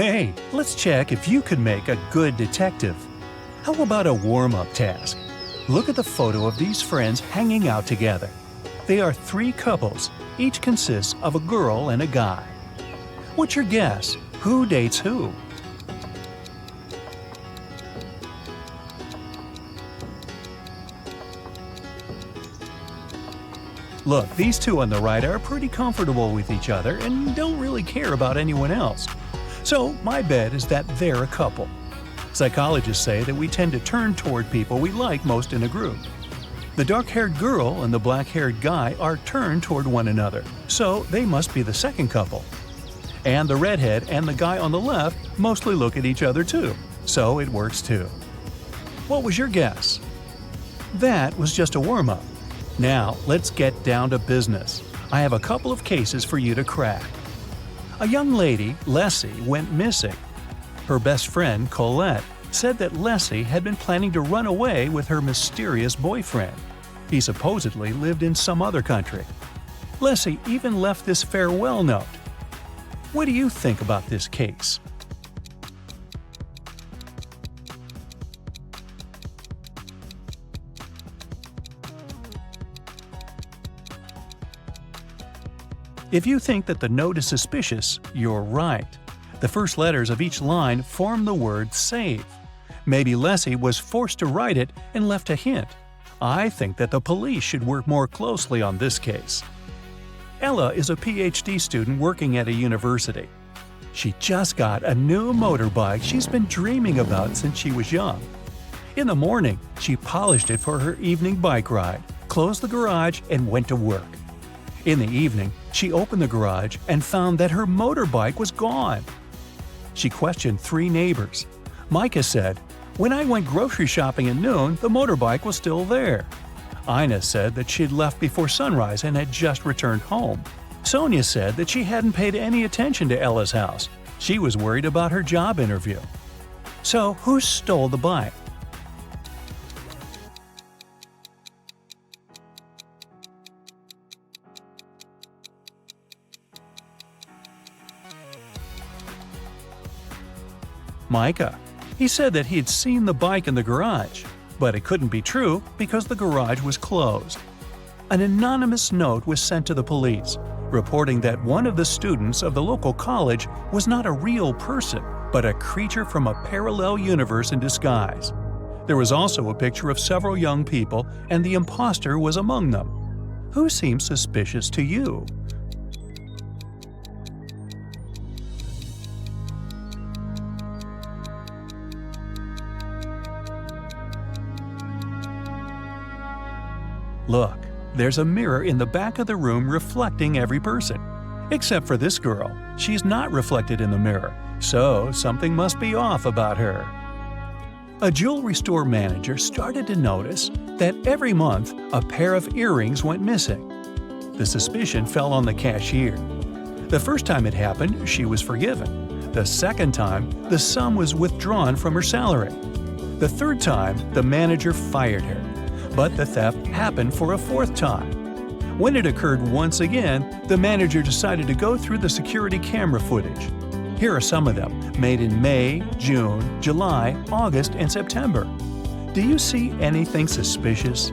Hey, let's check if you could make a good detective. How about a warm-up task? Look at the photo of these friends hanging out together. They are three couples. Each consists of a girl and a guy. What's your guess? Who dates who? Look, these two on the right are pretty comfortable with each other and don't really care about anyone else. So my bet is that they're a couple. Psychologists say that we tend to turn toward people we like most in a group. The dark-haired girl and the black-haired guy are turned toward one another, so they must be the second couple. And the redhead and the guy on the left mostly look at each other too, so it works too. What was your guess? That was just a warm-up. Now, let's get down to business. I have a couple of cases for you to crack. A young lady, Leslie, went missing. Her best friend, Colette, said that Leslie had been planning to run away with her mysterious boyfriend. He supposedly lived in some other country. Leslie even left this farewell note. What do you think about this case? If you think that the note is suspicious, you're right. The first letters of each line form the word save. Maybe Leslie was forced to write it and left a hint. I think that the police should work more closely on this case. Ella is a PhD student working at a university. She just got a new motorbike she's been dreaming about since she was young. In the morning, she polished it for her evening bike ride, closed the garage, and went to work. In the evening, she opened the garage and found that her motorbike was gone. She questioned three neighbors. Micah said, "When I went grocery shopping at noon, the motorbike was still there." Ina said that she'd left before sunrise and had just returned home. Sonia said that she hadn't paid any attention to Ella's house. She was worried about her job interview. So, who stole the bike? Micah. He said that he had seen the bike in the garage, but it couldn't be true because the garage was closed. An anonymous note was sent to the police, reporting that one of the students of the local college was not a real person, but a creature from a parallel universe in disguise. There was also a picture of several young people, and the imposter was among them. Who seems suspicious to you? Look, there's a mirror in the back of the room reflecting every person. Except for this girl. She's not reflected in the mirror, so something must be off about her. A jewelry store manager started to notice that every month a pair of earrings went missing. The suspicion fell on the cashier. The first time it happened, she was forgiven. The second time, the sum was withdrawn from her salary. The third time, the manager fired her. But the theft happened for a fourth time. When it occurred once again, the manager decided to go through the security camera footage. Here are some of them, made in May, June, July, August, and September. Do you see anything suspicious?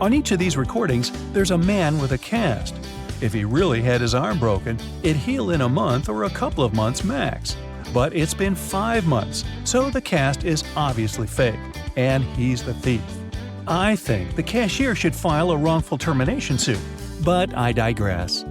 On each of these recordings, there's a man with a cast. If he really had his arm broken, it'd heal in a month or a couple of months max. But it's been 5 months, so the cast is obviously fake, and he's the thief. I think the cashier should file a wrongful termination suit, but I digress.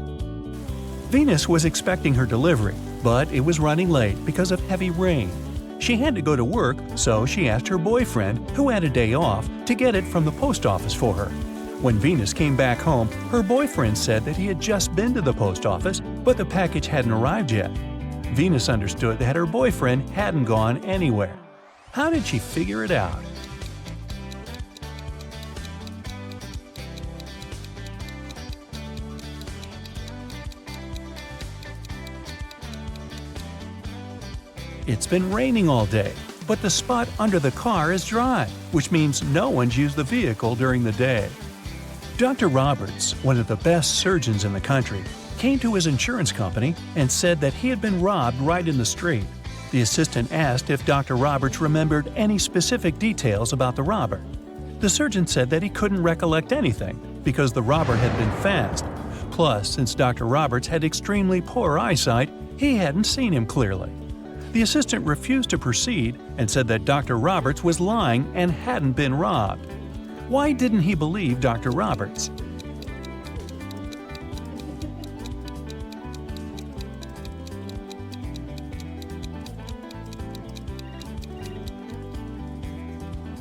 Venus was expecting her delivery, but it was running late because of heavy rain. She had to go to work, so she asked her boyfriend, who had a day off, to get it from the post office for her. When Venus came back home, her boyfriend said that he had just been to the post office, but the package hadn't arrived yet. Venus understood that her boyfriend hadn't gone anywhere. How did she figure it out? It's been raining all day. but the spot under the car is dry, which means no one's used the vehicle during the day. Dr. Roberts, one of the best surgeons in the country, came to his insurance company and said that he had been robbed right in the street. The assistant asked if Dr. Roberts remembered any specific details about the robber. The surgeon said that he couldn't recollect anything because the robber had been fast. Plus, since Dr. Roberts had extremely poor eyesight, he hadn't seen him clearly. The assistant refused to proceed and said that Dr. Roberts was lying and hadn't been robbed. Why didn't he believe Dr. Roberts?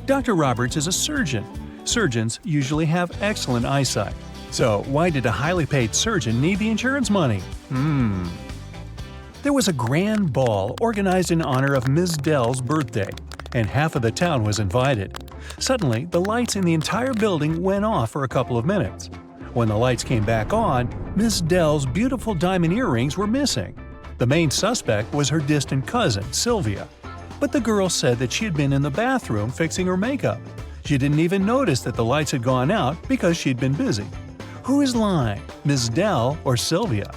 Dr. Roberts is a surgeon. Surgeons usually have excellent eyesight. So why did a highly paid surgeon need the insurance money? There was a grand ball organized in honor of Ms. Dell's birthday, and half of the town was invited. Suddenly, the lights in the entire building went off for a couple of minutes. When the lights came back on, Ms. Dell's beautiful diamond earrings were missing. The main suspect was her distant cousin, Sylvia. But the girl said that she had been in the bathroom fixing her makeup. She didn't even notice that the lights had gone out because she'd been busy. Who is lying, Ms. Dell or Sylvia?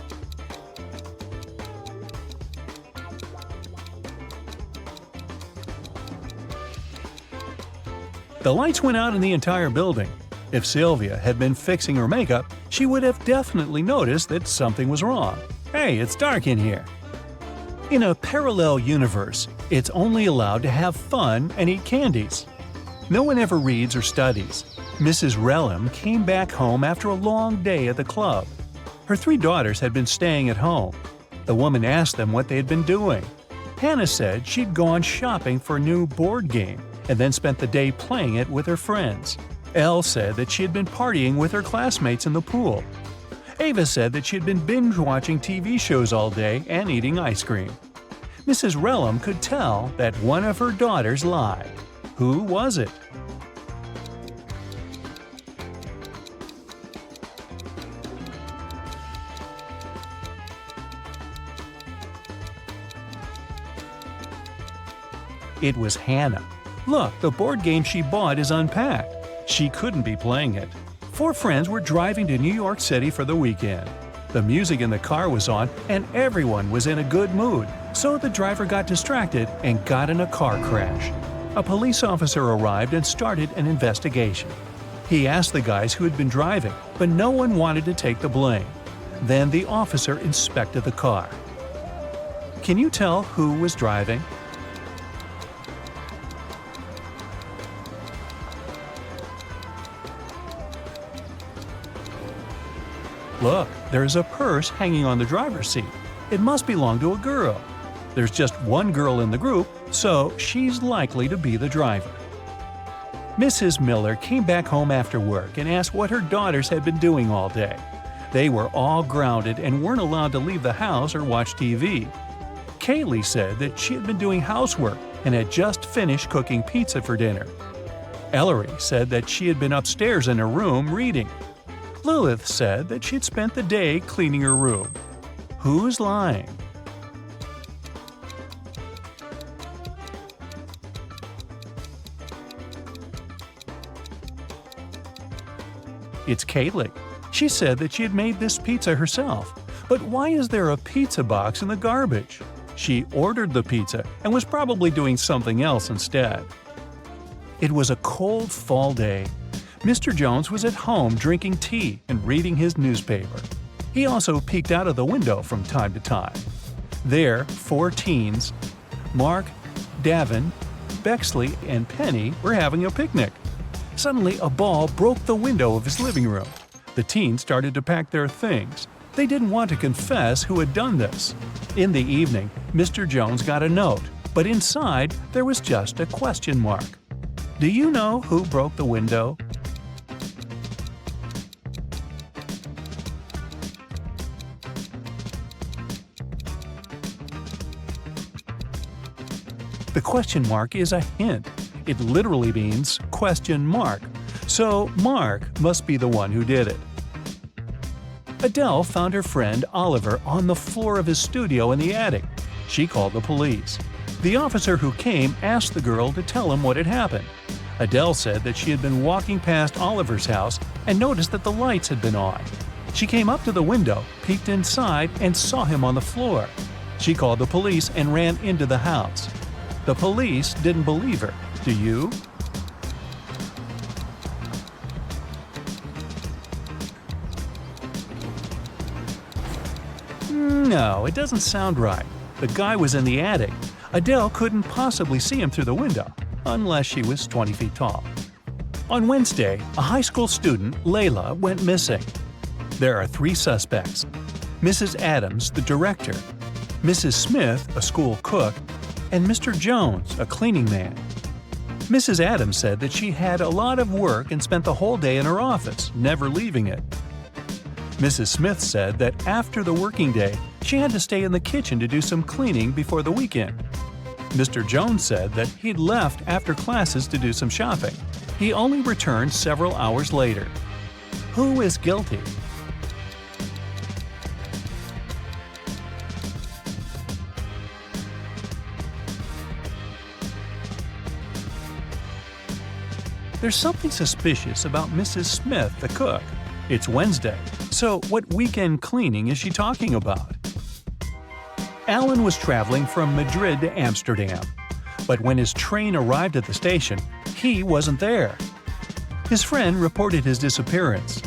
The lights went out in the entire building. If Sylvia had been fixing her makeup, she would have definitely noticed that something was wrong. Hey, it's dark in here. In a parallel universe, it's only allowed to have fun and eat candies. No one ever reads or studies. Mrs. Relham came back home after a long day at the club. Her 3 daughters had been staying at home. The woman asked them what they had been doing. Hannah said she'd gone shopping for a new board game and then spent the day playing it with her friends. Elle said that she had been partying with her classmates in the pool. Ava said that she had been binge-watching TV shows all day and eating ice cream. Mrs. Relham could tell that one of her daughters lied. Who was it? It was Hannah. Look, the board game she bought is unpacked. She couldn't be playing it. 4 friends were driving to New York City for the weekend. The music in the car was on and everyone was in a good mood, so the driver got distracted and got in a car crash. A police officer arrived and started an investigation. He asked the guys who had been driving, but no one wanted to take the blame. Then the officer inspected the car. Can you tell who was driving? Look, there's a purse hanging on the driver's seat. It must belong to a girl. There's just one girl in the group, so she's likely to be the driver. Mrs. Miller came back home after work and asked what her daughters had been doing all day. They were all grounded and weren't allowed to leave the house or watch TV. Kaylee said that she had been doing housework and had just finished cooking pizza for dinner. Ellery said that she had been upstairs in her room reading. Lilith said that she'd spent the day cleaning her room. Who's lying? It's Kaylee. She said that she had made this pizza herself. But why is there a pizza box in the garbage? She ordered the pizza and was probably doing something else instead. It was a cold fall day. Mr. Jones was at home drinking tea and reading his newspaper. He also peeked out of the window from time to time. There, 4 teens, Mark, Davin, Bexley, and Penny, were having a picnic. Suddenly, a ball broke the window of his living room. The teens started to pack their things. They didn't want to confess who had done this. In the evening, Mr. Jones got a note, but inside there was just a question mark. Do you know who broke the window? The question mark is a hint. It literally means question mark. So Mark must be the one who did it. Adele found her friend Oliver on the floor of his studio in the attic. She called the police. The officer who came asked the girl to tell him what had happened. Adele said that she had been walking past Oliver's house and noticed that the lights had been on. She came up to the window, peeked inside, and saw him on the floor. She called the police and ran into the house. The police didn't believe her. Do you? No, it doesn't sound right. The guy was in the attic. Adele couldn't possibly see him through the window, unless she was 20 feet tall. On Wednesday, a high school student, Layla, went missing. There are 3 suspects: Mrs. Adams, the director, Mrs. Smith, a school cook, and Mr. Jones, a cleaning man. Mrs. Adams said that she had a lot of work and spent the whole day in her office, never leaving it. Mrs. Smith said that after the working day, she had to stay in the kitchen to do some cleaning before the weekend. Mr. Jones said that he'd left after classes to do some shopping. He only returned several hours later. Who is guilty? There's something suspicious about Mrs. Smith, the cook. It's Wednesday, so what weekend cleaning is she talking about? Alan was traveling from Madrid to Amsterdam, but when his train arrived at the station, he wasn't there. His friend reported his disappearance.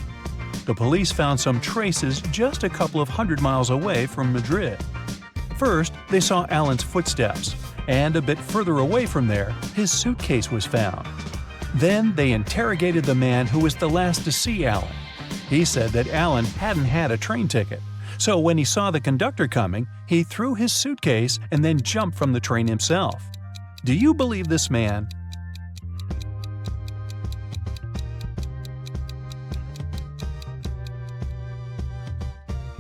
The police found some traces just a couple of hundred miles away from Madrid. First, they saw Alan's footsteps, and a bit further away from there, his suitcase was found. Then they interrogated the man who was the last to see Alan. He said that Alan hadn't had a train ticket, so when he saw the conductor coming, he threw his suitcase and then jumped from the train himself. Do you believe this man?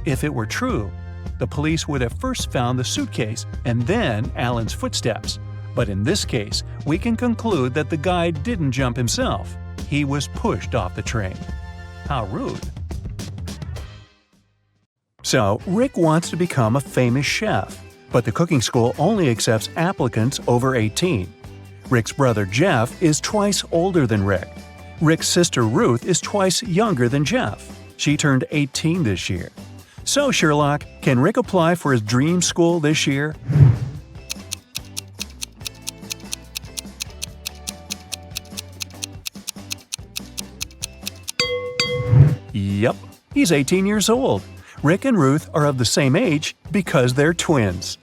If it were true, the police would have first found the suitcase and then Alan's footsteps. But in this case, we can conclude that the guy didn't jump himself. He was pushed off the train. How rude. So, Rick wants to become a famous chef, but the cooking school only accepts applicants over 18. Rick's brother Jeff is twice older than Rick. Rick's sister Ruth is twice younger than Jeff. She turned 18 this year. So, Sherlock, can Rick apply for his dream school this year? Yep, he's 18 years old. Rick and Ruth are of the same age because they're twins.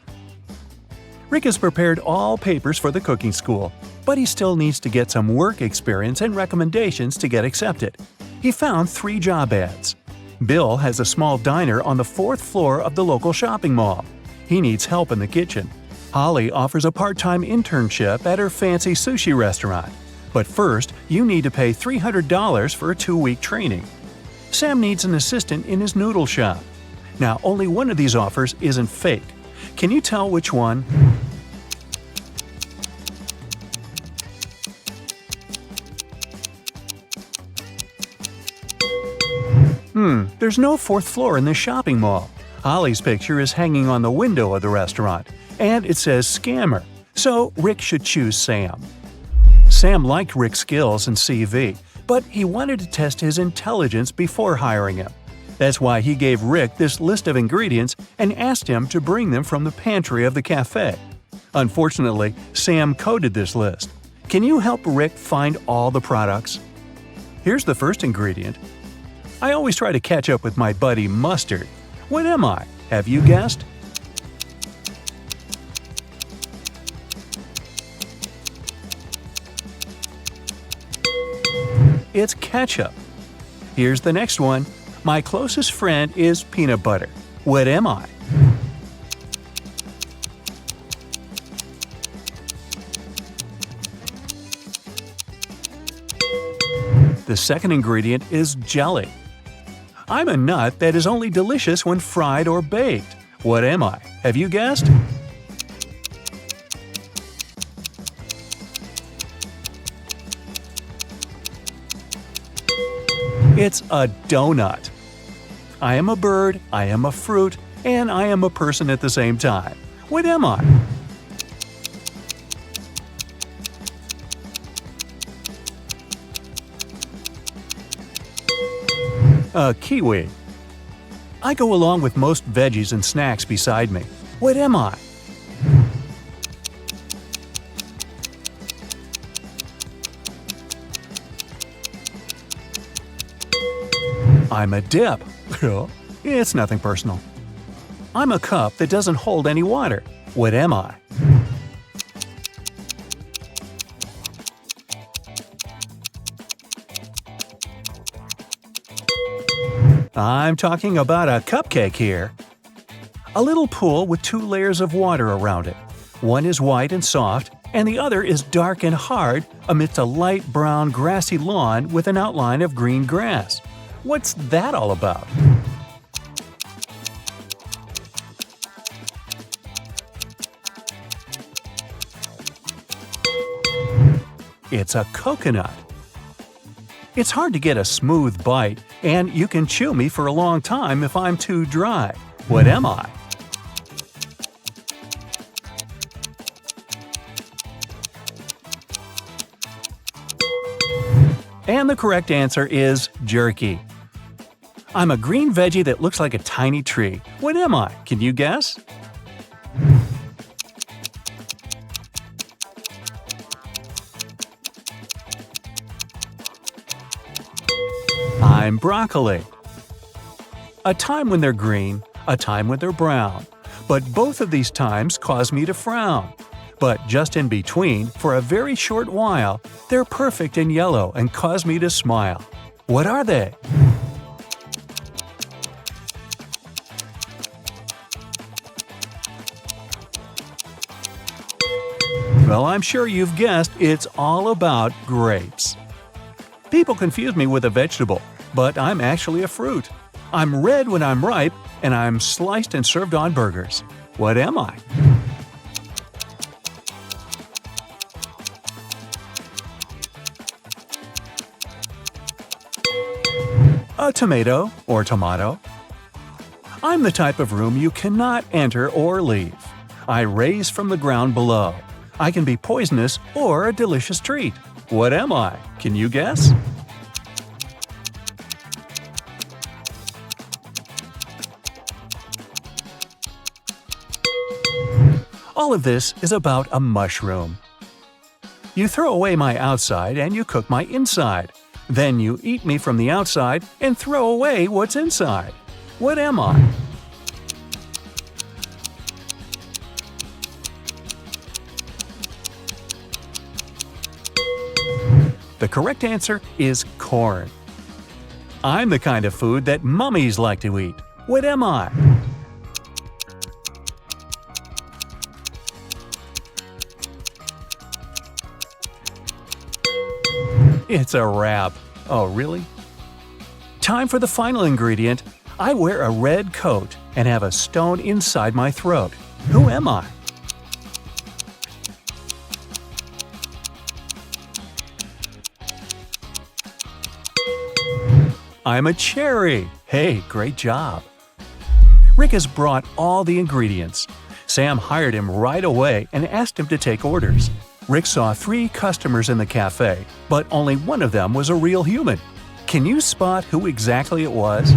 Rick has prepared all papers for the cooking school, but he still needs to get some work experience and recommendations to get accepted. He found 3 job ads. Bill has a small diner on the 4th floor of the local shopping mall. He needs help in the kitchen. Holly offers a part-time internship at her fancy sushi restaurant. But first, you need to pay $300 for a 2-week training. Sam needs an assistant in his noodle shop. Now, only one of these offers isn't fake. Can you tell which one? There's no 4th floor in this shopping mall. Holly's picture is hanging on the window of the restaurant, and it says scammer, so Rick should choose Sam. Sam liked Rick's skills and CV, but he wanted to test his intelligence before hiring him. That's why he gave Rick this list of ingredients and asked him to bring them from the pantry of the cafe. Unfortunately, Sam coded this list. Can you help Rick find all the products? Here's the first ingredient. I always try to catch up with my buddy Mustard. What am I? Have you guessed? It's ketchup. Here's the next one. My closest friend is peanut butter. What am I? The second ingredient is jelly. I'm a nut that is only delicious when fried or baked. What am I? Have you guessed? It's a donut. I am a bird, I am a fruit, and I am a person at the same time. What am I? A kiwi. I go along with most veggies and snacks beside me. What am I? I'm a dip. It's nothing personal. I'm a cup that doesn't hold any water. What am I? I'm talking about a cupcake here. A little pool with 2 layers of water around it. One is white and soft, and the other is dark and hard amidst a light brown grassy lawn with an outline of green grass. What's that all about? It's a coconut. It's hard to get a smooth bite, and you can chew me for a long time if I'm too dry. What am I? And the correct answer is jerky. I'm a green veggie that looks like a tiny tree. What am I? Can you guess? I'm broccoli. A time when they're green, a time when they're brown. But both of these times cause me to frown. But just in between, for a very short while, they're perfect and yellow and cause me to smile. What are they? Well, I'm sure you've guessed it's all about grapes. People confuse me with a vegetable, but I'm actually a fruit. I'm red when I'm ripe, and I'm sliced and served on burgers. What am I? A tomato or tomato. I'm the type of room you cannot enter or leave. I raise from the ground below. I can be poisonous or a delicious treat. What am I? Can you guess? All of this is about a mushroom. You throw away my outside and you cook my inside. Then you eat me from the outside and throw away what's inside. What am I? The correct answer is corn. I'm the kind of food that mummies like to eat. What am I? It's a wrap. Oh, really? Time for the final ingredient. I wear a red coat and have a stone inside my throat. Who am I? I'm a cherry. Hey, great job. Rick has brought all the ingredients. Sam hired him right away and asked him to take orders. Rick saw 3 customers in the cafe, but only one of them was a real human. Can you spot who exactly it was?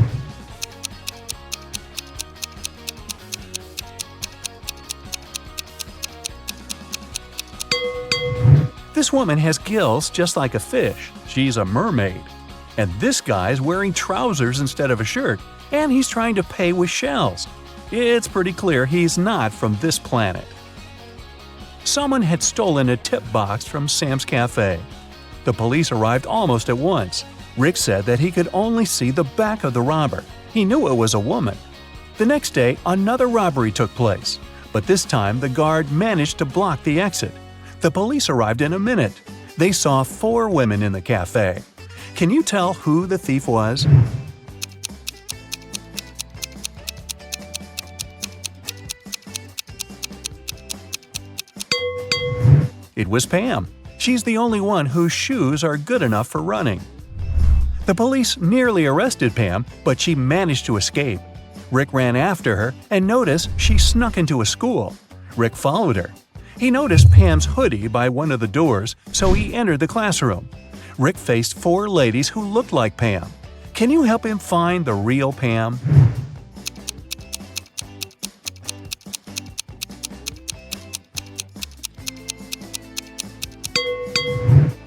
This woman has gills just like a fish. She's a mermaid. And this guy's wearing trousers instead of a shirt, and he's trying to pay with shells. It's pretty clear he's not from this planet. Someone had stolen a tip box from Sam's cafe. The police arrived almost at once. Rick said that he could only see the back of the robber. He knew it was a woman. The next day, another robbery took place, but this time the guard managed to block the exit. The police arrived in a minute. They saw 4 women in the cafe. Can you tell who the thief was? It was Pam. She's the only one whose shoes are good enough for running. The police nearly arrested Pam, but she managed to escape. Rick ran after her and noticed she snuck into a school. Rick followed her. He noticed Pam's hoodie by one of the doors, so he entered the classroom. Rick faced 4 ladies who looked like Pam. Can you help him find the real Pam?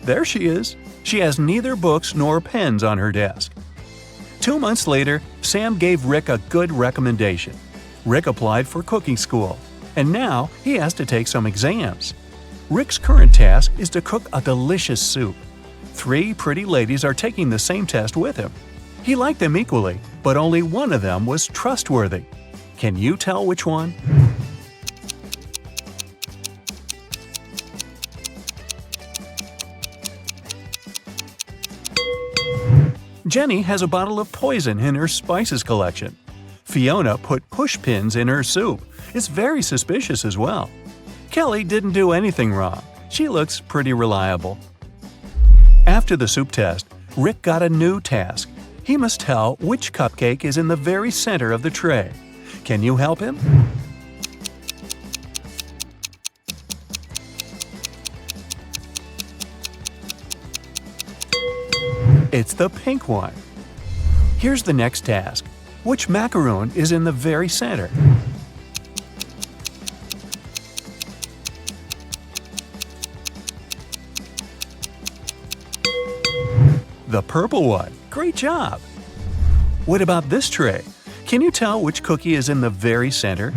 There she is. She has neither books nor pens on her desk. 2 months later, Sam gave Rick a good recommendation. Rick applied for cooking school, and now he has to take some exams. Rick's current task is to cook a delicious soup. 3 pretty ladies are taking the same test with him. He liked them equally, but only one of them was trustworthy. Can you tell which one? Jenny has a bottle of poison in her spices collection. Fiona put pushpins in her soup. It's very suspicious as well. Kelly didn't do anything wrong. She looks pretty reliable. After the soup test, Rick got a new task. He must tell which cupcake is in the very center of the tray. Can you help him? It's the pink one. Here's the next task. Which macaroon is in the very center? The purple one. Great job! What about this tray? Can you tell which cookie is in the very center?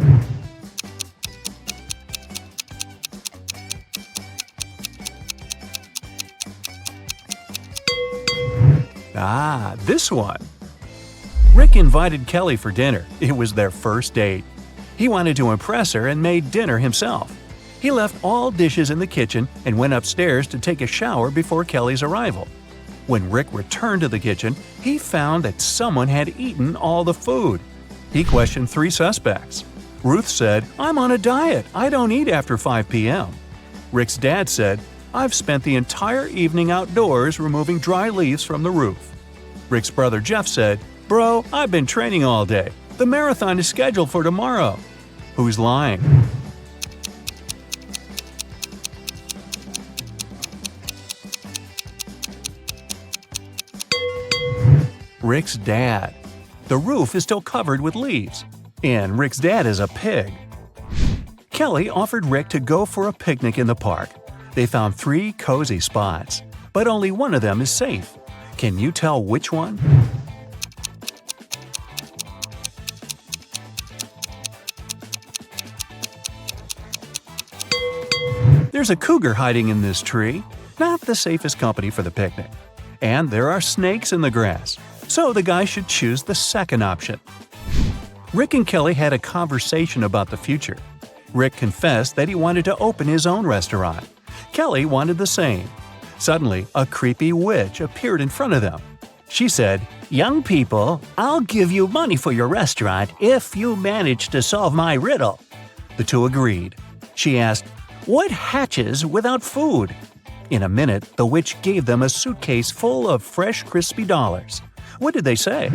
Ah, this one! Rick invited Kelly for dinner. It was their first date. He wanted to impress her and made dinner himself. He left all dishes in the kitchen and went upstairs to take a shower before Kelly's arrival. When Rick returned to the kitchen, he found that someone had eaten all the food. He questioned 3 suspects. Ruth said, "I'm on a diet. I don't eat after 5 p.m." Rick's dad said, "I've spent the entire evening outdoors removing dry leaves from the roof." Rick's brother Jeff said, "Bro, I've been training all day. The marathon is scheduled for tomorrow." Who's lying? Rick's dad. The roof is still covered with leaves. And Rick's dad is a pig. Kelly offered Rick to go for a picnic in the park. They found 3 cozy spots, but only one of them is safe. Can you tell which one? There's a cougar hiding in this tree. Not the safest company for the picnic. And there are snakes in the grass. So the guy should choose the second option. Rick and Kelly had a conversation about the future. Rick confessed that he wanted to open his own restaurant. Kelly wanted the same. Suddenly, a creepy witch appeared in front of them. She said, "Young people, I'll give you money for your restaurant if you manage to solve my riddle." The 2 agreed. She asked, "What hatches without food?" In a minute, the witch gave them a suitcase full of fresh, crispy dollars. What did they say?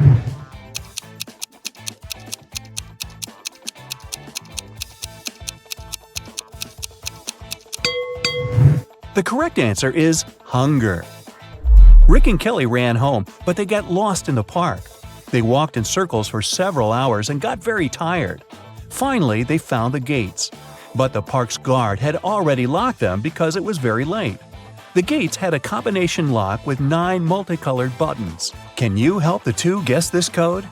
The correct answer is hunger. Rick and Kelly ran home, but they got lost in the park. They walked in circles for several hours and got very tired. Finally, they found the gates. But the park's guard had already locked them because it was very late. The gates had a combination lock with 9 multicolored buttons. Can you help the 2 guess this code?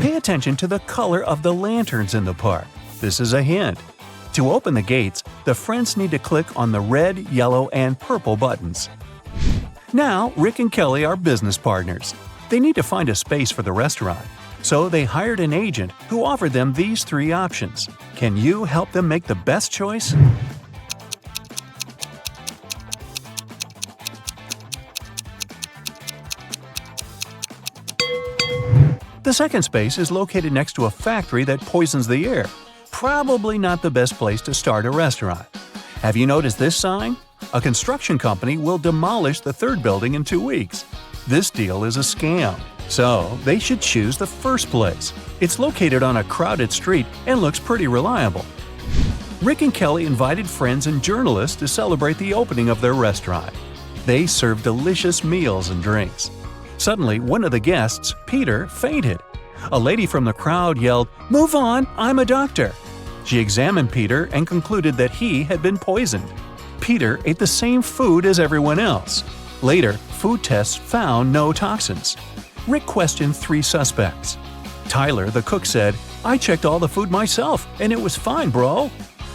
Pay attention to the color of the lanterns in the park. This is a hint. To open the gates, the friends need to click on the red, yellow, and purple buttons. Now, Rick and Kelly are business partners. They need to find a space for the restaurant. So they hired an agent who offered them these 3 options. Can you help them make the best choice? The second space is located next to a factory that poisons the air. Probably not the best place to start a restaurant. Have you noticed this sign? A construction company will demolish the 3rd building in 2 weeks. This deal is a scam. So, they should choose the first place. It's located on a crowded street and looks pretty reliable. Rick and Kelly invited friends and journalists to celebrate the opening of their restaurant. They served delicious meals and drinks. Suddenly, one of the guests, Peter, fainted. A lady from the crowd yelled, "Move on, I'm a doctor." She examined Peter and concluded that he had been poisoned. Peter ate the same food as everyone else. Later, food tests found no toxins. Rick questioned 3 suspects. Tyler, the cook, said, "I checked all the food myself, and it was fine, bro."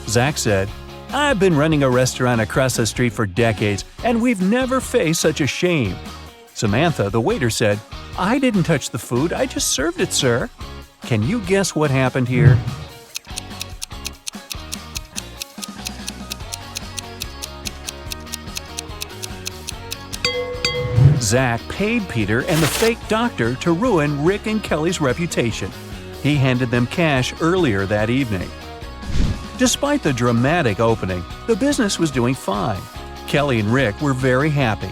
Zach said, "I've been running a restaurant across the street for decades, and we've never faced such a shame." Samantha, the waiter, said, "I didn't touch the food, I just served it, sir." Can you guess what happened here? Zach paid Peter and the fake doctor to ruin Rick and Kelly's reputation. He handed them cash earlier that evening. Despite the dramatic opening, the business was doing fine. Kelly and Rick were very happy.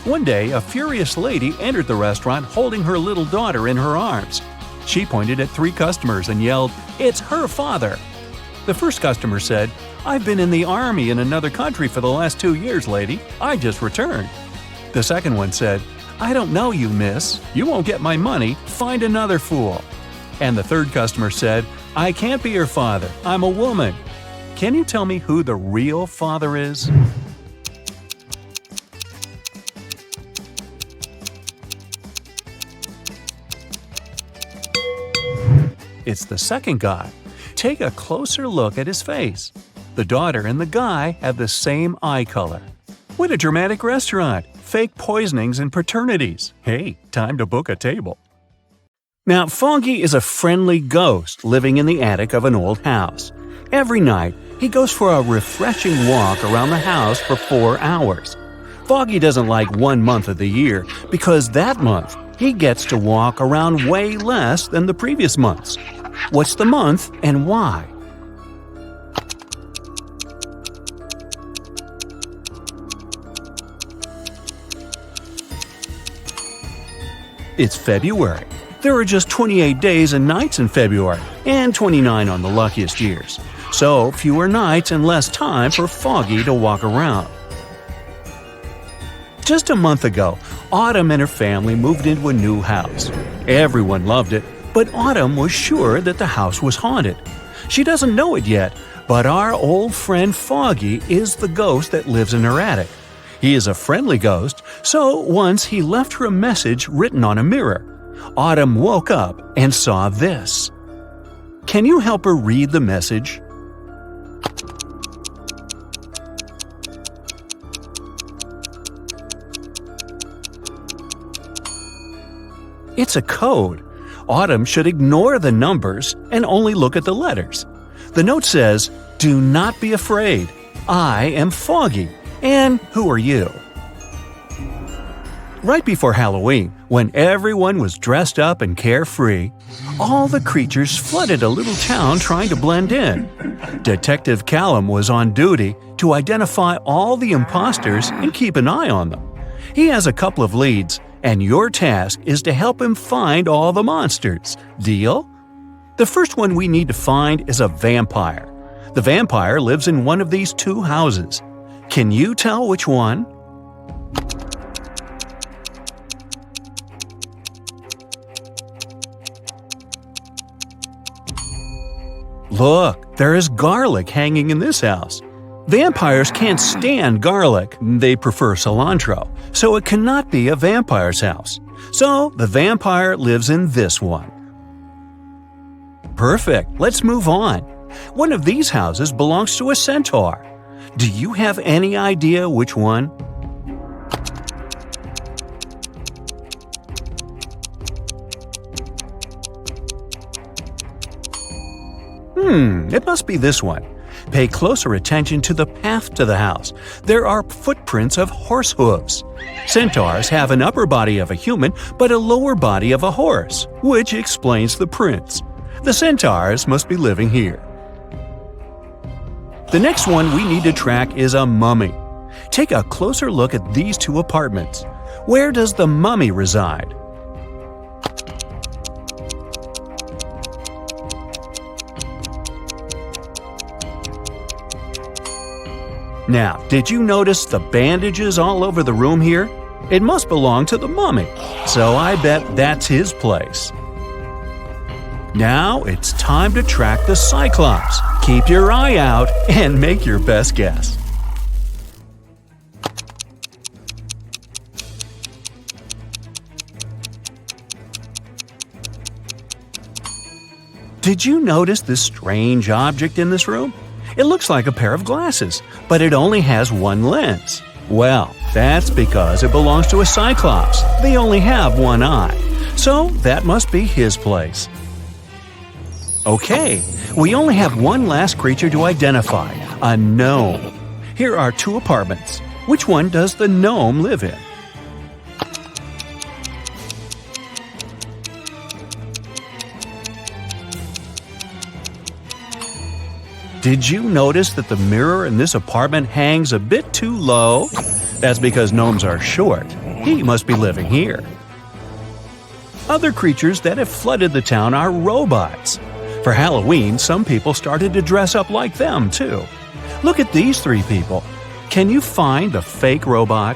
One day, a furious lady entered the restaurant holding her little daughter in her arms. She pointed at 3 customers and yelled, "It's her father!" The first customer said, "I've been in the army in another country for the last 2 years, lady. I just returned." The second one said, "I don't know you, miss. You won't get my money. Find another fool." And the third customer said, "I can't be your father. I'm a woman." Can you tell me who the real father is? It's the second guy. Take a closer look at his face. The daughter and the guy have the same eye color. What a dramatic restaurant! Fake poisonings and paternities. Hey, time to book a table. Now, Foggy is a friendly ghost living in the attic of an old house. Every night, he goes for a refreshing walk around the house for 4 hours. Foggy doesn't like 1 month of the year because that month he gets to walk around way less than the previous months. What's the month and why? It's February. There are just 28 days and nights in February, and 29 on the luckiest years. So, fewer nights and less time for Foggy to walk around. Just a month ago, Autumn and her family moved into a new house. Everyone loved it, but Autumn was sure that the house was haunted. She doesn't know it yet, but our old friend Foggy is the ghost that lives in her attic. He is a friendly ghost, so once he left her a message written on a mirror. Autumn woke up and saw this. Can you help her read the message? It's a code. Autumn should ignore the numbers and only look at the letters. The note says, "Do not be afraid. I am Foggy. And who are you?" Right before Halloween, when everyone was dressed up and carefree, all the creatures flooded a little town trying to blend in. Detective Callum was on duty to identify all the imposters and keep an eye on them. He has a couple of leads, and your task is to help him find all the monsters. Deal? The first one we need to find is a vampire. The vampire lives in one of these 2 houses. Can you tell which one? Look, there is garlic hanging in this house. Vampires can't stand garlic, they prefer cilantro, so it cannot be a vampire's house. So the vampire lives in this one. Perfect, let's move on. One of these houses belongs to a centaur. Do you have any idea which one? It must be this one. Pay closer attention to the path to the house. There are footprints of horse hooves. Centaurs have an upper body of a human, but a lower body of a horse, which explains the prints. The centaurs must be living here. The next one we need to track is a mummy. Take a closer look at these 2 apartments. Where does the mummy reside? Now, did you notice the bandages all over the room here? It must belong to the mummy, so I bet that's his place. Now it's time to track the Cyclops. Keep your eye out and make your best guess. Did you notice this strange object in this room? It looks like a pair of glasses, but it only has one lens. Well, that's because it belongs to a Cyclops. They only have one eye. So that must be his place. Okay, we only have one last creature to identify, a gnome. Here are two apartments. Which one does the gnome live in? Did you notice that the mirror in this apartment hangs a bit too low? That's because gnomes are short. He must be living here. Other creatures that have flooded the town are robots. For Halloween, some people started to dress up like them, too. Look at these three people. Can you find the fake robot?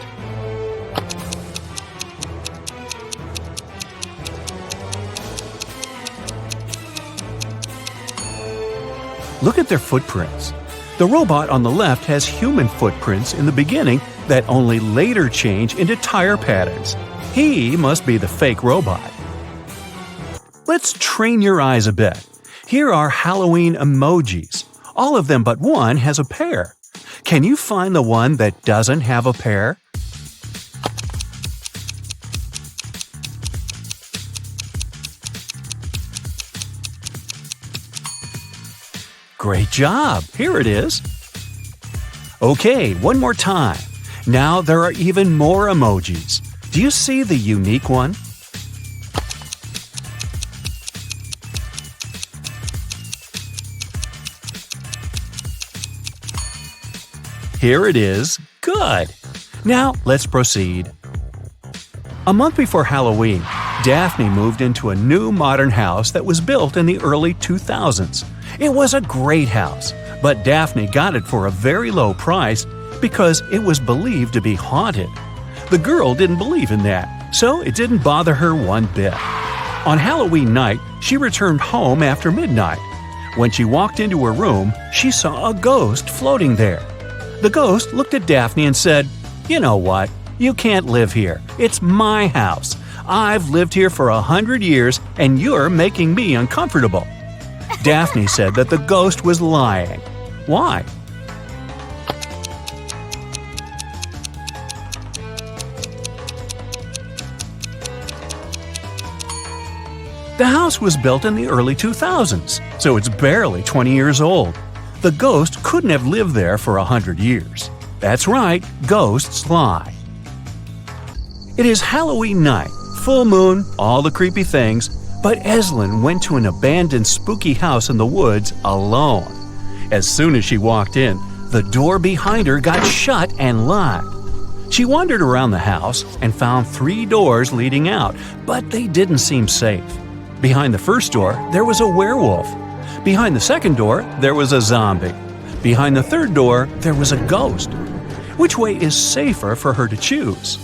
Look at their footprints. The robot on the left has human footprints in the beginning that only later change into tire patterns. He must be the fake robot. Let's train your eyes a bit. Here are Halloween emojis. All of them but one has a pair. Can you find the one that doesn't have a pair? Great job! Here it is. Okay, one more time. Now there are even more emojis. Do you see the unique one? Here it is. Good! Now let's proceed. A month before Halloween, Daphne moved into a new modern house that was built in the early 2000s. It was a great house, but Daphne got it for a very low price because it was believed to be haunted. The girl didn't believe in that, so it didn't bother her one bit. On Halloween night, she returned home after midnight. When she walked into her room, she saw a ghost floating there. The ghost looked at Daphne and said, "You know what? You can't live here. It's my house. I've lived here for 100 years and you're making me uncomfortable." Daphne said that the ghost was lying. Why? The house was built in the early 2000s, so it's barely 20 years old. The ghost couldn't have lived there for 100 years. That's right, ghosts lie. It is Halloween night, full moon, all the creepy things, but Eslyn went to an abandoned spooky house in the woods alone. As soon as she walked in, the door behind her got shut and locked. She wandered around the house and found 3 doors leading out, but they didn't seem safe. Behind the first door, there was a werewolf. Behind the second door, there was a zombie. Behind the third door, there was a ghost. Which way is safer for her to choose?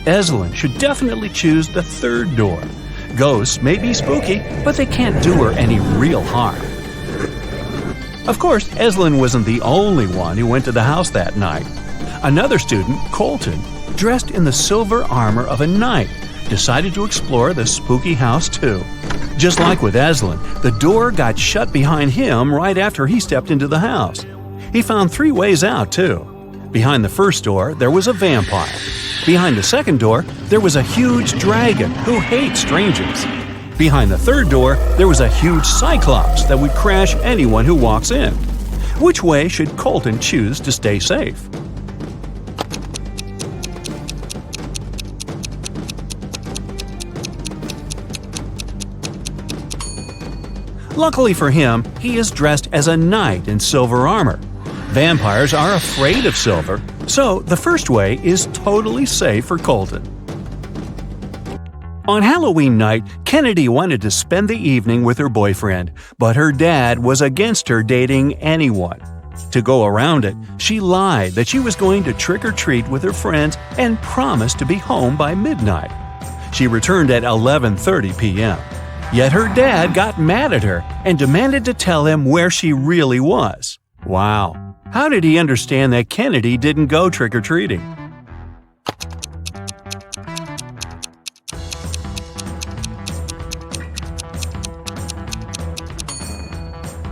Eslyn should definitely choose the third door. Ghosts may be spooky, but they can't do her any real harm. Of course, Eslyn wasn't the only one who went to the house that night. Another student, Colton, dressed in the silver armor of a knight, decided to explore the spooky house too. Just like with Eslyn, the door got shut behind him right after he stepped into the house. He found 3 ways out too. Behind the first door, there was a vampire. Behind the second door, there was a huge dragon who hates strangers. Behind the third door, there was a huge cyclops that would crash anyone who walks in. Which way should Colton choose to stay safe? Luckily for him, he is dressed as a knight in silver armor. Vampires are afraid of silver, so the first way is totally safe for Colton. On Halloween night, Kennedy wanted to spend the evening with her boyfriend, but her dad was against her dating anyone. To go around it, she lied that she was going to trick-or-treat with her friends and promised to be home by midnight. She returned at 11:30 p.m. Yet her dad got mad at her and demanded to tell him where she really was. Wow! How did he understand that Kennedy didn't go trick-or-treating?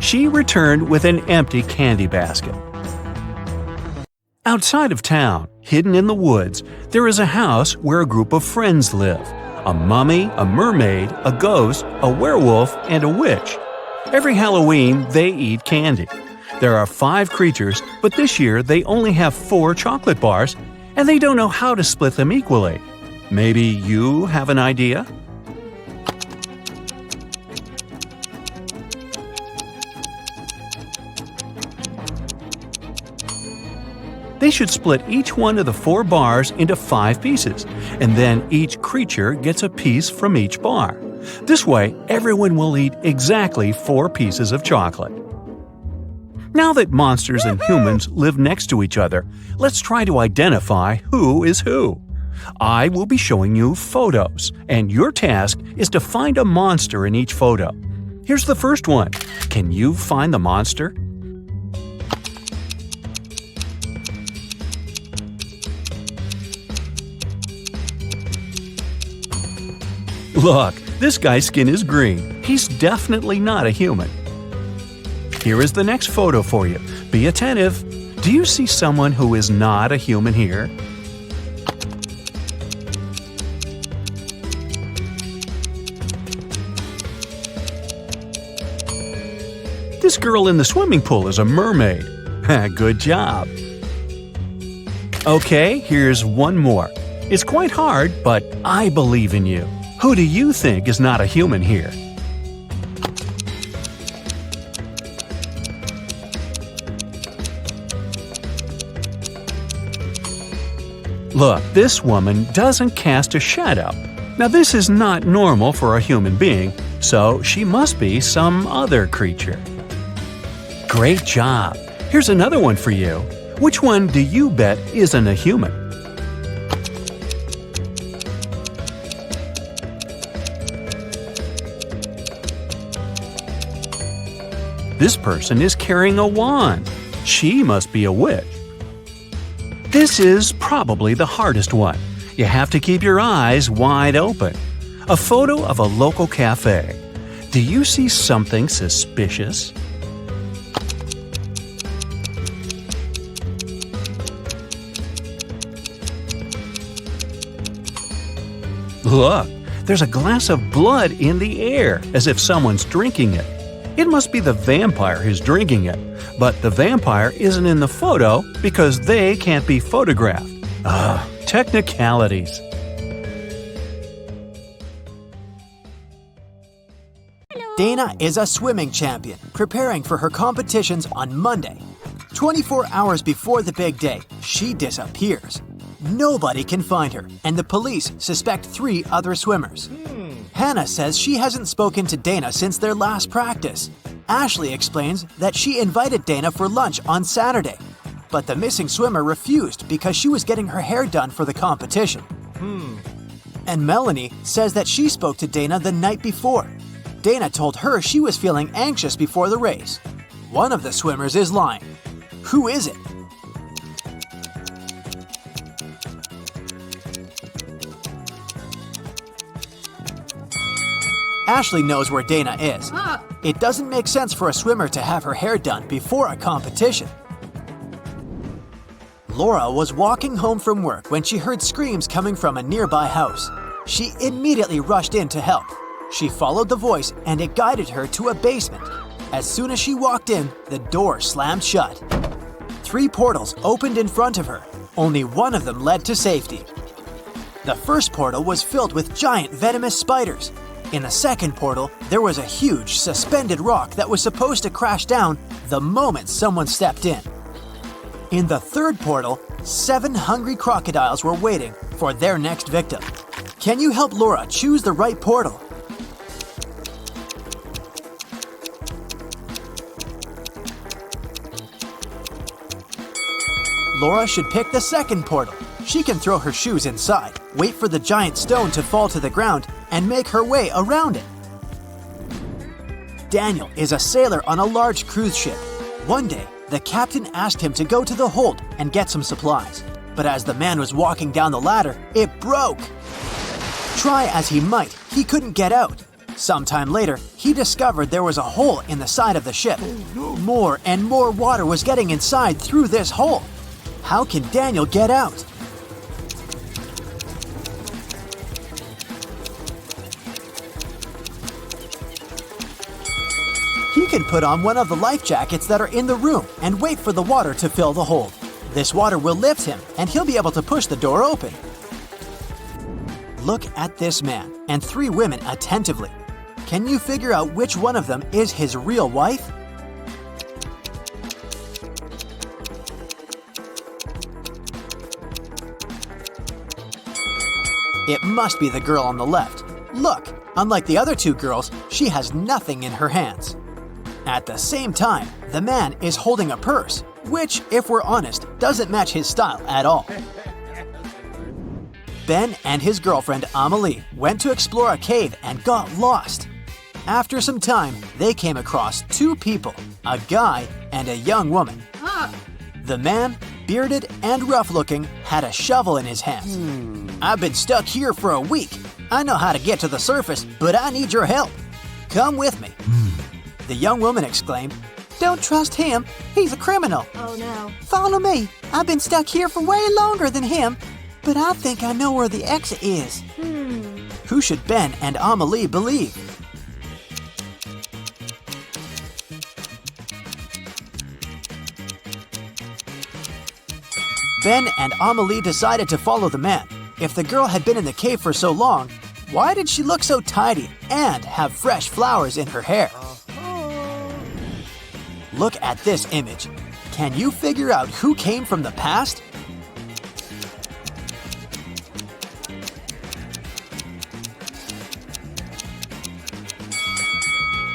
She returned with an empty candy basket. Outside of town, hidden in the woods, there is a house where a group of friends live. A mummy, a mermaid, a ghost, a werewolf, and a witch. Every Halloween, they eat candy. There are 5 creatures, but this year they only have 4 chocolate bars, and they don't know how to split them equally. Maybe you have an idea? They should split each one of the 4 bars into 5 pieces, and then each creature gets a piece from each bar. This way, everyone will eat exactly 4 pieces of chocolate. Now that monsters and humans live next to each other, let's try to identify who is who. I will be showing you photos, and your task is to find a monster in each photo. Here's the first one. Can you find the monster? Look, this guy's skin is green. He's definitely not a human. Here is the next photo for you. Be attentive. Do you see someone who is not a human here? This girl in the swimming pool is a mermaid. Good job. Okay, here's one more. It's quite hard, but I believe in you. Who do you think is not a human here? Look, this woman doesn't cast a shadow. Now this is not normal for a human being, so she must be some other creature. Great job! Here's another one for you. Which one do you bet isn't a human? This person is carrying a wand. She must be a witch. This is probably the hardest one. You have to keep your eyes wide open. A photo of a local cafe. Do you see something suspicious? Look, there's a glass of blood in the air, as if someone's drinking it. It must be the vampire who's drinking it, but the vampire isn't in the photo because they can't be photographed. Technicalities. Dana is a swimming champion, preparing for her competitions on Monday. 24 hours before the big day, she disappears. Nobody can find her, and the police suspect 3 other swimmers. Hannah says she hasn't spoken to Dana since their last practice. Ashley explains that she invited Dana for lunch on Saturday, but the missing swimmer refused because she was getting her hair done for the competition. And Melanie says that she spoke to Dana the night before. Dana told her she was feeling anxious before the race. One of the swimmers is lying. Who is it? Ashley knows where Dana is. It doesn't make sense for a swimmer to have her hair done before a competition. Laura was walking home from work when she heard screams coming from a nearby house. She immediately rushed in to help. She followed the voice and it guided her to a basement. As soon as she walked in, the door slammed shut. 3 portals opened in front of her. Only one of them led to safety. The first portal was filled with giant venomous spiders. In the second portal, there was a huge suspended rock that was supposed to crash down the moment someone stepped in. In the third portal, 7 hungry crocodiles were waiting for their next victim. Can you help Laura choose the right portal? Laura should pick the second portal. She can throw her shoes inside, wait for the giant stone to fall to the ground, and make her way around it. Daniel is a sailor on a large cruise ship. One day, the captain asked him to go to the hold and get some supplies. But as the man was walking down the ladder, it broke. Try as he might, he couldn't get out. Sometime later, he discovered there was a hole in the side of the ship. More and more water was getting inside through this hole. How can Daniel get out? He can put on one of the life jackets that are in the room and wait for the water to fill the hold. This water will lift him, and he'll be able to push the door open. Look at this man and 3 women attentively. Can you figure out which one of them is his real wife? It must be the girl on the left. Look, unlike the other 2 girls, she has nothing in her hands. At the same time, the man is holding a purse, which, if we're honest, doesn't match his style at all. Ben and his girlfriend Amelie went to explore a cave and got lost. After some time, they came across 2 people, a guy and a young woman. The man, bearded and rough-looking, had a shovel in his hands. I've been stuck here for a week. I know how to get to the surface, but I need your help. Come with me. The young woman exclaimed, Don't trust him. He's a criminal. Oh no. Follow me. I've been stuck here for way longer than him, but I think I know where the exit is. Who should Ben and Amelie believe? Ben and Amelie decided to follow the man. If the girl had been in the cave for so long, why did she look so tidy and have fresh flowers in her hair? Look at this image. Can you figure out who came from the past?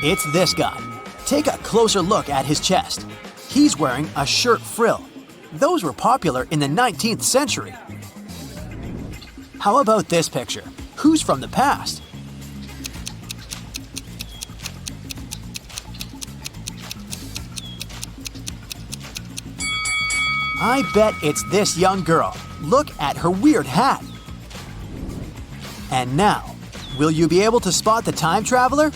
It's this guy. Take a closer look at his chest. He's wearing a shirt frill. Those were popular in the 19th century. How about this picture? Who's from the past? I bet it's this young girl. Look at her weird hat. And now, will you be able to spot the time traveler?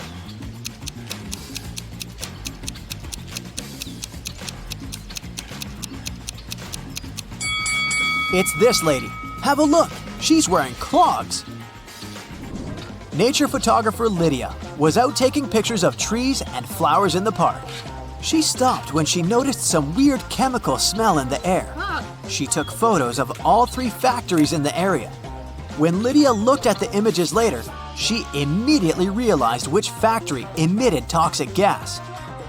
It's this lady. Have a look. She's wearing clogs. Nature photographer Lydia was out taking pictures of trees and flowers in the park. She stopped when she noticed some weird chemical smell in the air. She took photos of all 3 factories in the area. When Lydia looked at the images later, she immediately realized which factory emitted toxic gas.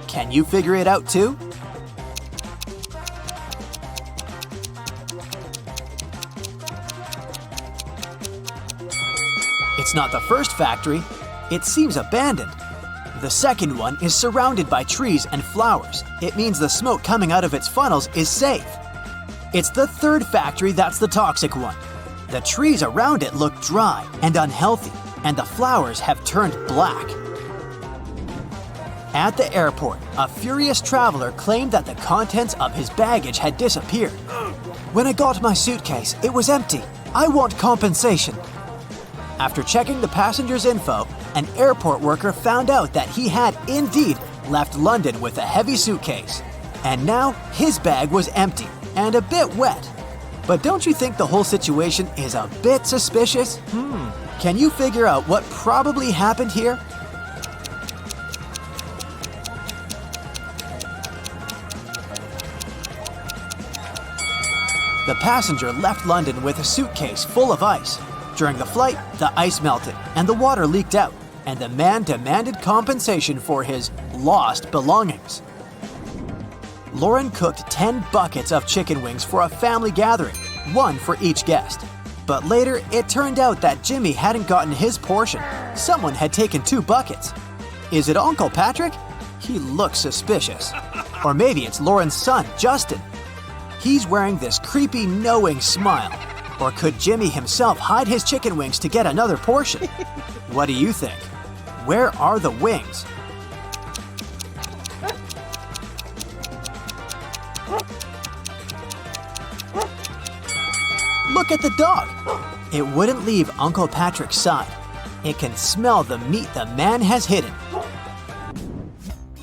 Can you figure it out too? It's not the first factory. It seems abandoned. The second one is surrounded by trees and flowers. It means the smoke coming out of its funnels is safe. It's the third factory that's the toxic one. The trees around it look dry and unhealthy, and the flowers have turned black. At the airport, a furious traveler claimed that the contents of his baggage had disappeared. When I got my suitcase, it was empty. I want compensation. After checking the passenger's info, an airport worker found out that he had indeed left London with a heavy suitcase. And now his bag was empty and a bit wet. But don't you think the whole situation is a bit suspicious? Can you figure out what probably happened here? The passenger left London with a suitcase full of ice. During the flight, the ice melted and the water leaked out, and the man demanded compensation for his lost belongings. Lauren cooked 10 buckets of chicken wings for a family gathering, 1 for each guest. But later, it turned out that Jimmy hadn't gotten his portion. Someone had taken 2 buckets. Is it Uncle Patrick? He looks suspicious. Or maybe it's Lauren's son, Justin. He's wearing this creepy, knowing smile. Or could Jimmy himself hide his chicken wings to get another portion? What do you think? Where are the wings? Look at the dog. It wouldn't leave Uncle Patrick's side. It can smell the meat the man has hidden.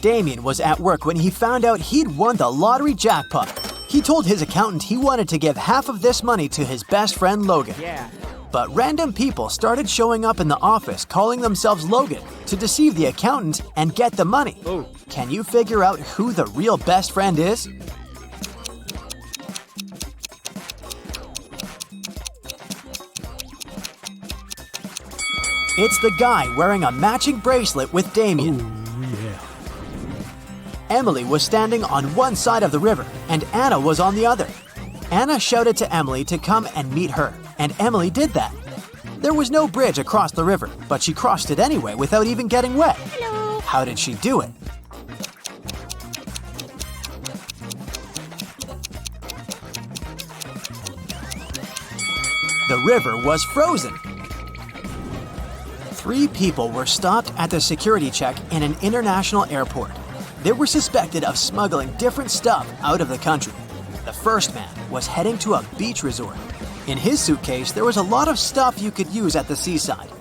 Damien was at work when he found out he'd won the lottery jackpot. He told his accountant he wanted to give half of this money to his best friend Logan. But random people started showing up in the office calling themselves Logan to deceive the accountant and get the money. Can you figure out who the real best friend is? It's the guy wearing a matching bracelet with Damien. Emily was standing on one side of the river and Anna was on the other. Anna shouted to Emily to come and meet her, and Emily did that. There was no bridge across the river, but she crossed it anyway without even getting wet. Hello. How did she do it? The river was frozen. 3 people were stopped at the security check in an international airport. They were suspected of smuggling different stuff out of the country. The first man was heading to a beach resort. In his suitcase, there was a lot of stuff you could use at the seaside.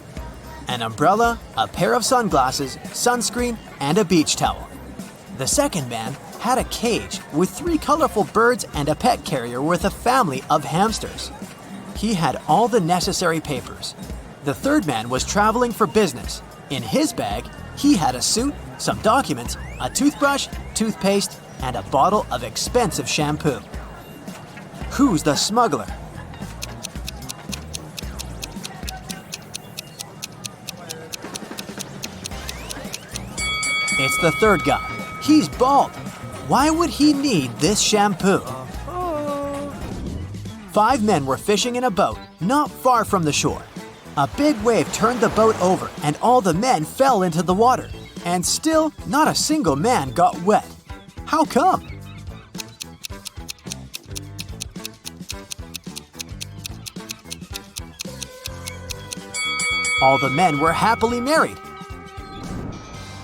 An umbrella, a pair of sunglasses, sunscreen, and a beach towel. The second man had a cage with 3 colorful birds and a pet carrier with a family of hamsters. He had all the necessary papers. The third man was traveling for business. In his bag, he had a suit, some documents, a toothbrush, toothpaste, and a bottle of expensive shampoo. Who's the smuggler? It's the third guy. He's bald. Why would he need this shampoo? 5 men were fishing in a boat not far from the shore. A big wave turned the boat over and all the men fell into the water. And still, not a single man got wet. How come? All the men were happily married.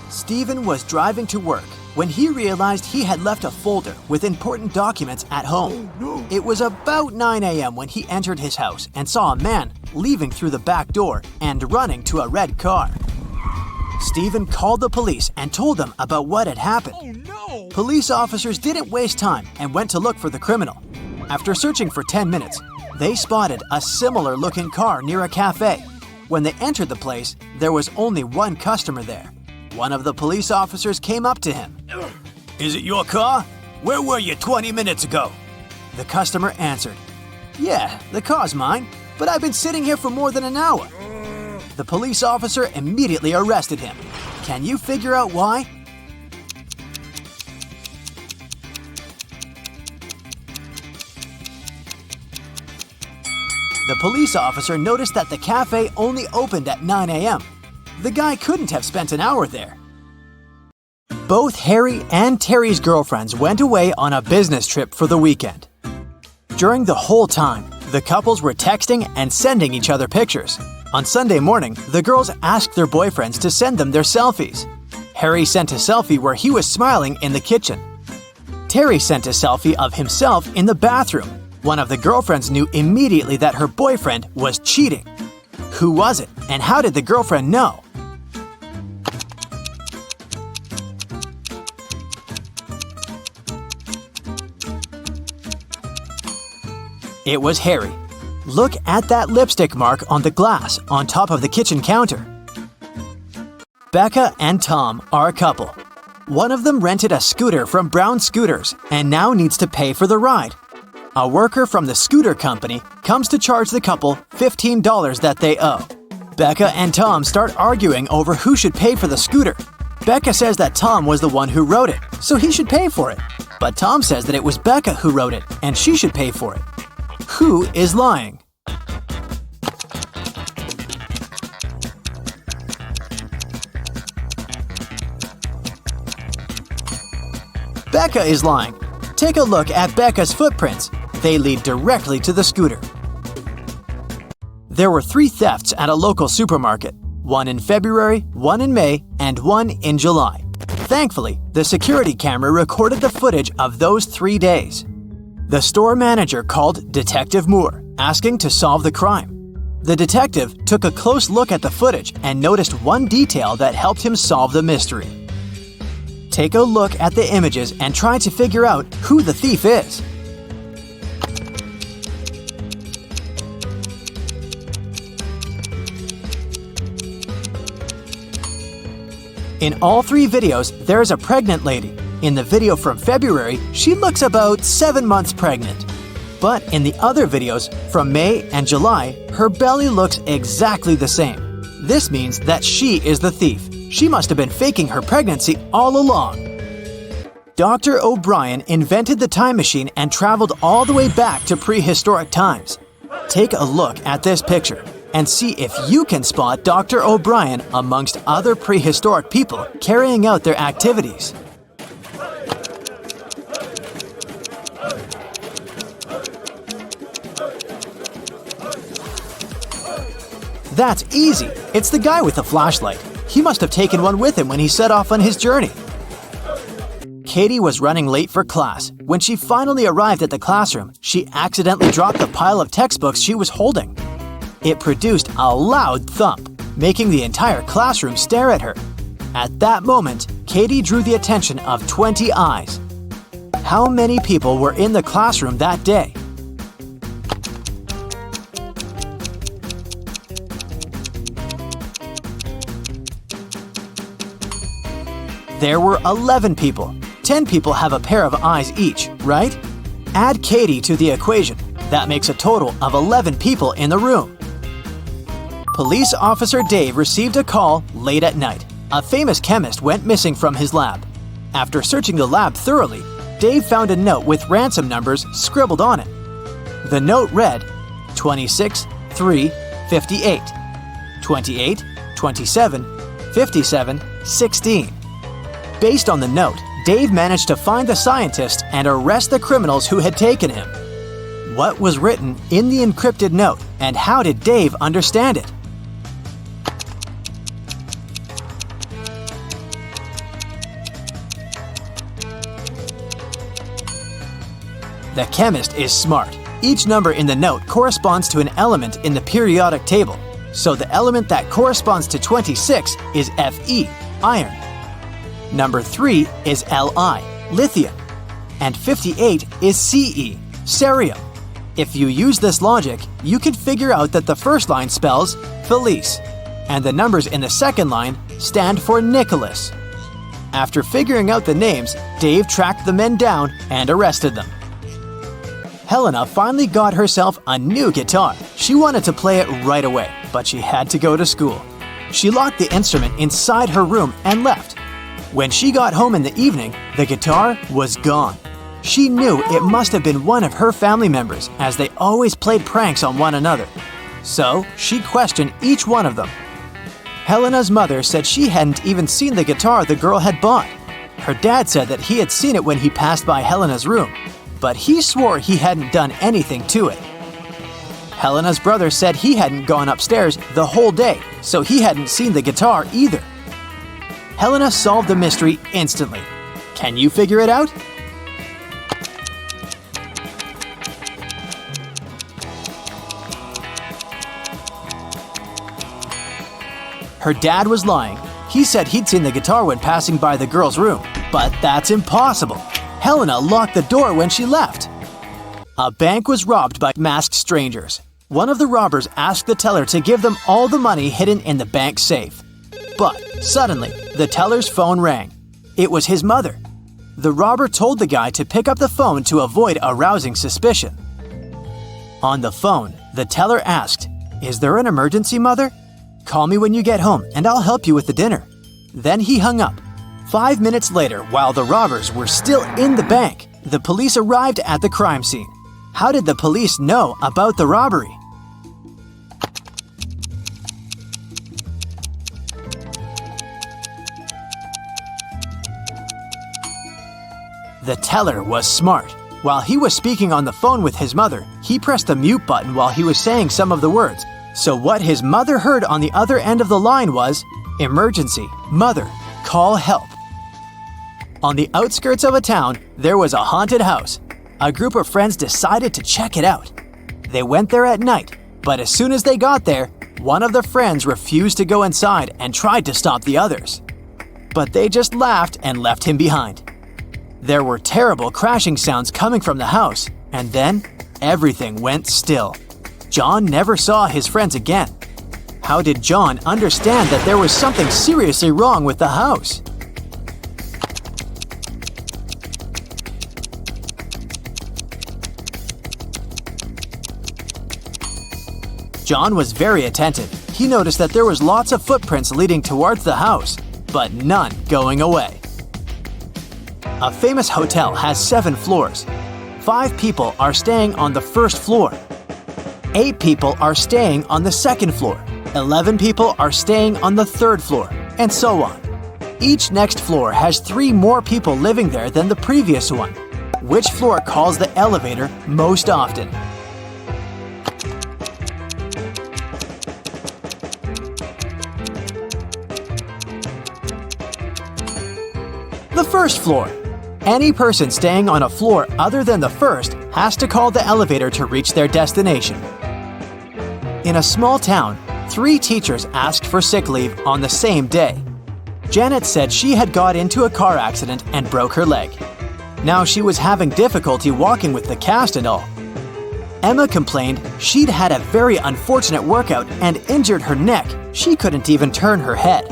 Stephen was driving to work when he realized he had left a folder with important documents at home. It was about 9 a.m. when he entered his house and saw a man leaving through the back door and running to a red car. Stephen called the police and told them about what had happened. Police officers didn't waste time and went to look for the criminal. After searching for 10 minutes, they spotted a similar-looking car near a cafe. When they entered the place, there was only one customer there. One of the police officers came up to him. "Is it your car? Where were you 20 minutes ago?" The customer answered, "Yeah, the car's mine, but I've been sitting here for more than an hour." The police officer immediately arrested him. Can you figure out why? The police officer noticed that the cafe only opened at 9 a.m. The guy couldn't have spent an hour there. Both Harry and Terry's girlfriends went away on a business trip for the weekend. During the whole time, the couples were texting and sending each other pictures. On Sunday morning, the girls asked their boyfriends to send them their selfies. Harry sent a selfie where he was smiling in the kitchen. Terry sent a selfie of himself in the bathroom. One of the girlfriends knew immediately that her boyfriend was cheating. Who was it, and how did the girlfriend know? It was Harry. Look at that lipstick mark on the glass on top of the kitchen counter. Becca and Tom are a couple. One of them rented a scooter from Brown Scooters and now needs to pay for the ride. A worker from the scooter company comes to charge the couple $15 that they owe. Becca and Tom start arguing over who should pay for the scooter. Becca says that Tom was the one who wrote it, so he should pay for it. But Tom says that it was Becca who wrote it, and she should pay for it. Who is lying? Becca is lying. Take a look at Becca's footprints. They lead directly to the scooter. There were 3 thefts at a local supermarket. One in February, one in May, and one in July. Thankfully, the security camera recorded the footage of those 3 days. The store manager called Detective Moore, asking to solve the crime. The detective took a close look at the footage and noticed one detail that helped him solve the mystery. Take a look at the images and try to figure out who the thief is. In all 3 videos, there is a pregnant lady. In the video from February, she looks about 7 months pregnant. But in the other videos, from May and July, her belly looks exactly the same. This means that she is the thief. She must have been faking her pregnancy all along. Dr. O'Brien invented the time machine and traveled all the way back to prehistoric times. Take a look at this picture and see if you can spot Dr. O'Brien amongst other prehistoric people carrying out their activities. That's easy. It's the guy with the flashlight. He must have taken one with him when he set off on his journey. Katie was running late for class. When she finally arrived at the classroom, she accidentally dropped the pile of textbooks she was holding. It produced a loud thump, making the entire classroom stare at her. At that moment, Katie drew the attention of 20 eyes. How many people were in the classroom that day? There were 11 people. 10 people have a pair of eyes each, right? Add Katie to the equation. That makes a total of 11 people in the room. Police officer Dave received a call late at night. A famous chemist went missing from his lab. After searching the lab thoroughly, Dave found a note with ransom numbers scribbled on it. The note read 26 3 58, 28 27 57 16. Based on the note, Dave managed to find the scientist and arrest the criminals who had taken him. What was written in the encrypted note, and how did Dave understand it? The chemist is smart. Each number in the note corresponds to an element in the periodic table. So the element that corresponds to 26 is Fe, iron. Number 3 is Li, lithium. And 58 is Ce, cerium. If you use this logic, you can figure out that the first line spells Felice, and the numbers in the second line stand for Nicholas. After figuring out the names, Dave tracked the men down and arrested them. Helena finally got herself a new guitar. She wanted to play it right away, but she had to go to school. She locked the instrument inside her room and left. When she got home in the evening, the guitar was gone. She knew it must have been one of her family members, as they always played pranks on one another. So she questioned each one of them. Helena's mother said she hadn't even seen the guitar the girl had bought. Her dad said that he had seen it when he passed by Helena's room, but he swore he hadn't done anything to it. Helena's brother said he hadn't gone upstairs the whole day, so he hadn't seen the guitar either. Helena solved the mystery instantly. Can you figure it out? Her dad was lying. He said he'd seen the guitar when passing by the girl's room, but that's impossible. Helena locked the door when she left. A bank was robbed by masked strangers. One of the robbers asked the teller to give them all the money hidden in the bank safe. But suddenly, the teller's phone rang. It was his mother. The robber told the guy to pick up the phone to avoid arousing suspicion. On the phone, the teller asked, "Is there an emergency, Mother? Call me when you get home and I'll help you with the dinner." Then he hung up. 5 minutes later, while the robbers were still in the bank, the police arrived at the crime scene. How did the police know about the robbery? The teller was smart. While he was speaking on the phone with his mother, he pressed the mute button while he was saying some of the words. So what his mother heard on the other end of the line was, "Emergency, mother, call help." On the outskirts of a town, there was a haunted house. A group of friends decided to check it out. They went there at night, but as soon as they got there, one of the friends refused to go inside and tried to stop the others. But they just laughed and left him behind. There were terrible crashing sounds coming from the house, and then everything went still. John never saw his friends again. How did John understand that there was something seriously wrong with the house? John was very attentive. He noticed that there was lots of footprints leading towards the house, but none going away. A famous hotel has 7 floors. 5 people are staying on the first floor. 8 people are staying on the second floor. 11 people are staying on the third floor, and so on. Each next floor has 3 more people living there than the previous one. Which floor calls the elevator most often? The first floor. Any person staying on a floor other than the first has to call the elevator to reach their destination. In a small town, 3 teachers asked for sick leave on the same day. Janet said she had got into a car accident and broke her leg. Now she was having difficulty walking with the cast and all. Emma complained she'd had a very unfortunate workout and injured her neck. She couldn't even turn her head.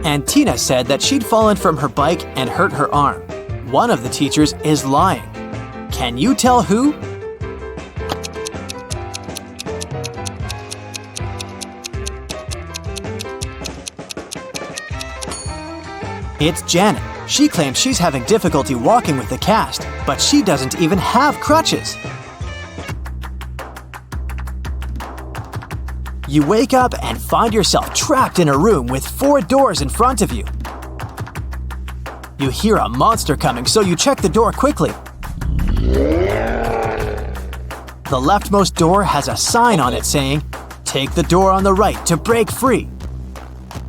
And Tina said that she'd fallen from her bike and hurt her arm. One of the teachers is lying. Can you tell who? It's Janet. She claims she's having difficulty walking with the cast, but she doesn't even have crutches. You wake up and find yourself trapped in a room with 4 doors in front of you. You hear a monster coming, so you check the door quickly. The leftmost door has a sign on it saying, "Take the door on the right to break free."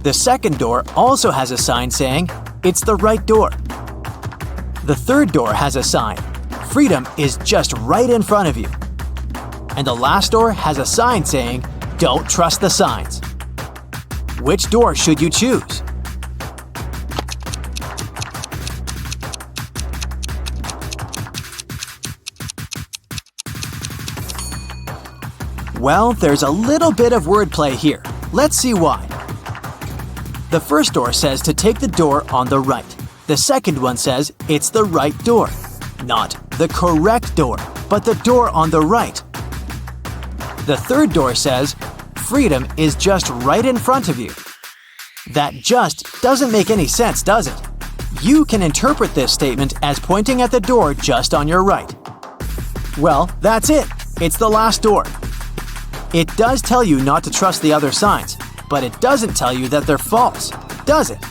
The second door also has a sign saying, "It's the right door." The third door has a sign, "Freedom is just right in front of you." And the last door has a sign saying, "Don't trust the signs." Which door should you choose? Well, there's a little bit of wordplay here. Let's see why. The first door says to take the door on the right. The second one says it's the right door. Not the correct door, but the door on the right. The third door says, "Freedom is just right in front of you." That just doesn't make any sense, does it? You can interpret this statement as pointing at the door just on your right. Well, that's it. It's the last door. It does tell you not to trust the other signs, but it doesn't tell you that they're false, does it?